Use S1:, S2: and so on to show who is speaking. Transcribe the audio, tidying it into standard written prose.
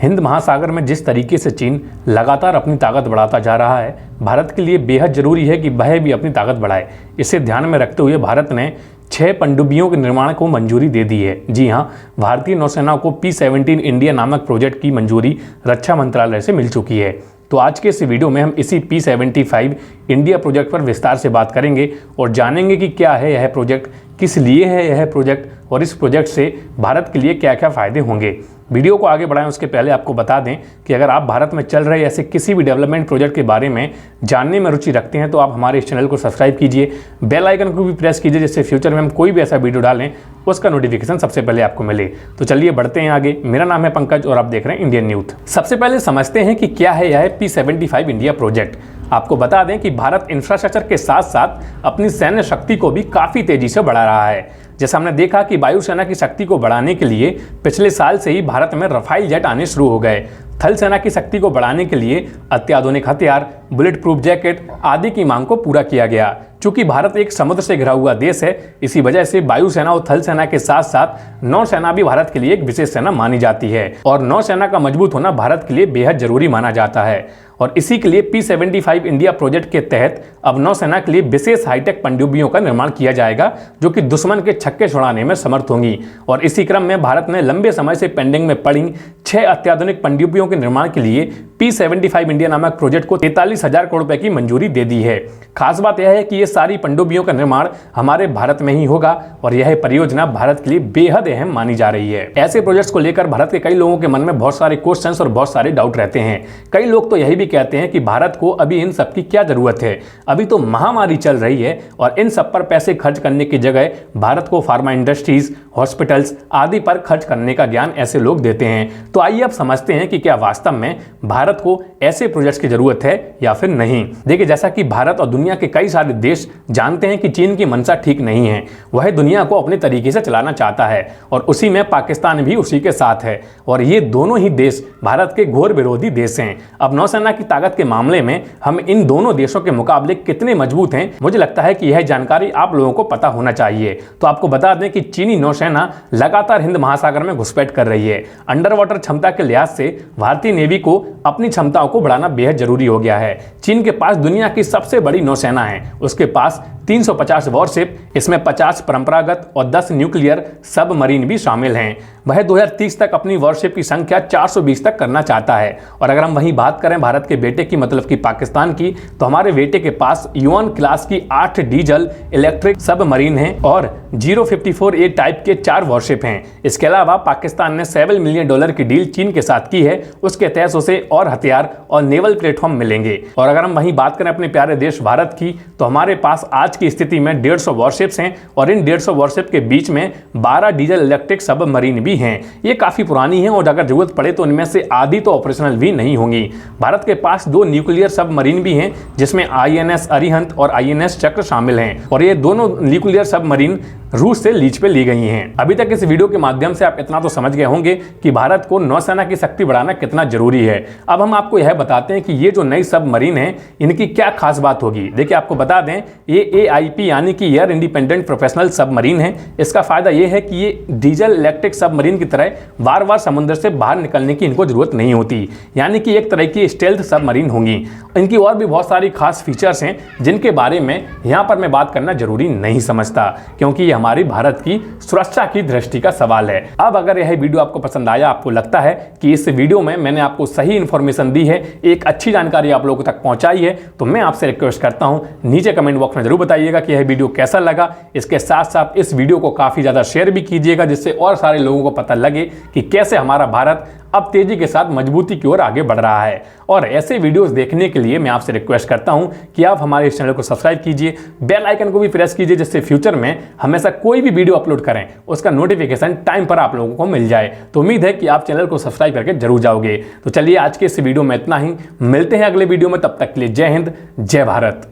S1: हिंद महासागर में जिस तरीके से चीन लगातार अपनी ताकत बढ़ाता जा रहा है, भारत के लिए बेहद जरूरी है कि वह भी अपनी ताकत बढ़ाए। इसे ध्यान में रखते हुए भारत ने 6 पनडुब्बियों के निर्माण को मंजूरी दे दी है। जी हां, भारतीय नौसेना को P-17 इंडिया नामक प्रोजेक्ट की मंजूरी रक्षा मंत्रालय से मिल चुकी है। तो आज के इस वीडियो में हम इसी P-75 इंडिया प्रोजेक्ट पर विस्तार से बात करेंगे और जानेंगे कि क्या है यह प्रोजेक्ट, किस लिए है यह प्रोजेक्ट और इस प्रोजेक्ट से भारत के लिए क्या क्या फ़ायदे होंगे। वीडियो को आगे बढ़ाएं उसके पहले आपको बता दें कि अगर आप भारत में चल रहे ऐसे किसी भी डेवलपमेंट प्रोजेक्ट के बारे में जानने में रुचि रखते हैं तो आप हमारे इस चैनल को सब्सक्राइब कीजिए, बेल आइकन को भी प्रेस कीजिए, जिससे फ्यूचर में हम कोई भी ऐसा वीडियो डालें उसका नोटिफिकेशन सबसे पहले आपको मिले। तो चलिए बढ़ते हैं आगे। मेरा नाम है पंकज और आप देख रहे हैं इंडियन यूथ। सबसे पहले समझते हैं कि क्या है यह P-75 इंडिया प्रोजेक्ट। आपको बता दें कि भारत इंफ्रास्ट्रक्चर के साथ साथ अपनी सैन्य शक्ति को भी काफ़ी तेजी से बढ़ा रहा है। जैसा हमने देखा कि वायुसेना की शक्ति को बढ़ाने के लिए पिछले साल से ही भारत में रफाइल जेट आने शुरू हो गए। थल सेना की शक्ति को बढ़ाने के लिए अत्याधुनिक हथियार, बुलेट प्रूफ जैकेट आदि की मांग को पूरा किया गया। चूंकि भारत एक समुद्र से घिरा हुआ देश है, इसी वजह से वायुसेना और थल सेना के साथ साथ नौसेना भी भारत के लिए एक विशेष सेना मानी जाती है और नौसेना का मजबूत होना भारत के लिए बेहद जरूरी माना जाता है। और इसी के लिए P-75 इंडिया प्रोजेक्ट के तहत अब नौसेना के लिए विशेष हाईटेक पनडुब्बियों का निर्माण किया जाएगा जो कि दुश्मन के छक्के छुड़ाने में समर्थ होंगी। और इसी क्रम में भारत ने लंबे समय से पेंडिंग में पड़ी 6 अत्याधुनिक पनडुब्बियों के निर्माण के लिए P-75 इंडिया नामक प्रोजेक्ट को 43,000 करोड़ रुपए की मंजूरी दे दी है। खास बात यह है कि ये सारी पनडुब्बियों का निर्माण हमारे भारत में ही होगा और यह परियोजना भारत के लिए बेहद अहम मानी जा रही है। ऐसे प्रोजेक्ट्स को लेकर भारत के कई लोगों के मन में बहुत सारे क्वेश्चंस और बहुत सारे डाउट रहते हैं। कई लोग तो यही भी कहते हैं कि भारत को अभी इन सब की क्या जरूरत है, अभी तो महामारी चल रही है और इन सब पर पैसे खर्च करने की जगह भारत को फार्मा इंडस्ट्रीज, हॉस्पिटल्स आदि पर खर्च करने का ज्ञान ऐसे लोग देते हैं। तो आइए अब समझते हैं कि क्या वास्तव में भारत को ऐसे प्रोजेक्ट्स की जरूरत है या फिर नहीं। देखिए, जैसा कि भारत और दुनिया के कई सारे देश जानते हैं कि चीन की मंशा ठीक नहीं है, वह दुनिया को अपने तरीके से चलाना चाहता है और उसी में पाकिस्तान भी उसी के साथ है और ये दोनों ही देश भारत के घोर विरोधी देश हैं। अब नौसेना की ताकत के मामले में हम इन दोनों देशों के मुकाबले कितने मजबूत हैं, मुझे लगता है कि यह जानकारी आप लोगों को पता होना चाहिए। तो आपको बता दें कि चीनी नौसेना लगातार हिंद महासागर में घुसपैठ कर रही है। अंडर वाटर क्षमता के लिहाज से भारतीय नेवी को अपनी क्षमताओं को बढ़ाना बेहद जरूरी हो गया है। चीन के पास दुनिया की सबसे बड़ी नौसेना है, उसके पास 350 वॉरशिप, इसमें 50 परंपरागत और 10 न्यूक्लियर सबमरीन भी शामिल हैं। वह 2030 तक अपनी वॉरशिप की संख्या 420 तक करना चाहता है। और अगर हम वहीं बात करें भारत के बेटे की, मतलब कि पाकिस्तान की, तो हमारे बेटे के पास युआन क्लास की 8 डीजल इलेक्ट्रिक सबमरीन हैं और 054A टाइप के 4 वॉरशिप हैं। इसके अलावा पाकिस्तान ने $7 मिलियन की डील चीन के साथ की है, उसके तहत उसे और हथियार और नेवल प्लेटफॉर्म मिलेंगे। और अगर हम वहीं बात करें अपने प्यारे देश भारत की, तो हमारे पास आज की स्थिति में 150 वॉरशिप्स हैं और इन 150 वॉरशिप के बीच में 12 डीजल इलेक्ट्रिक सबमरीन भी हैं। ये काफी पुरानी हैं और अगर जरूरत पड़े तो इनमें से आधी तो ऑपरेशनल भी नहीं होंगी। भारत के पास 2 न्यूक्लियर सबमरीन भी हैं जिसमें INS अरिहंत और INS चक्र शामिल हैं और ये दोनों न्यूक्लियर सबमरीन रूस से लीज पे ली गई हैं। अभी तक इस वीडियो के माध्यम से आप इतना तो समझ गए होंगे कि भारत को नौसेना की शक्ति बढ़ाना कितना जरूरी है। अब हम आपको यह बताते हैं कि ये जो नई सबमरीन है इनकी क्या खास बात होगी। देखिए, आपको बता दें ये AIP यानी कि एयर इंडिपेंडेंट प्रोफेशनल सबमरीन है। इसका फायदा ये है कि ये डीजल इलेक्ट्रिक सबमरीन की तरह बार बार समुद्र से बाहर निकलने की इनको जरूरत नहीं होती, यानी कि एक तरह की स्टेल्थ सबमरीन होंगी। इनकी और भी बहुत सारी खास फीचर्स हैं जिनके बारे में यहाँ पर मैं बात करना जरूरी नहीं समझता, क्योंकि हमारी भारत की सुरक्षा की दृष्टि का सवाल है। अब अगर यह वीडियो आपको पसंद आया, आपको लगता है कि इस वीडियो में मैंने आपको सही इंफॉर्मेशन दी है, एक अच्छी जानकारी आप लोगों तक पहुंचाई है, तो मैं आपसे रिक्वेस्ट करता हूं नीचे कमेंट बॉक्स में जरूर बताइएगा कि यह वीडियो कैसा लगा। इसके साथ साथ इस वीडियो को काफी ज्यादा शेयर भी कीजिएगा, जिससे और सारे लोगों को पता लगे कि कैसे हमारा भारत अब तेजी के साथ मजबूती की ओर आगे बढ़ रहा है। और ऐसे वीडियोस देखने के लिए मैं आपसे रिक्वेस्ट करता हूं कि आप हमारे इस चैनल को सब्सक्राइब कीजिए, बेल आइकन को भी प्रेस कीजिए, जिससे फ्यूचर में हमेशा कोई भी वीडियो अपलोड करें उसका नोटिफिकेशन टाइम पर आप लोगों को मिल जाए। तो उम्मीद है कि आप चैनल को सब्सक्राइब करके जरूर जाओगे। तो चलिए, आज के इस वीडियो में इतना ही, मिलते हैं अगले वीडियो में, तब तक के लिए जय हिंद, जय भारत।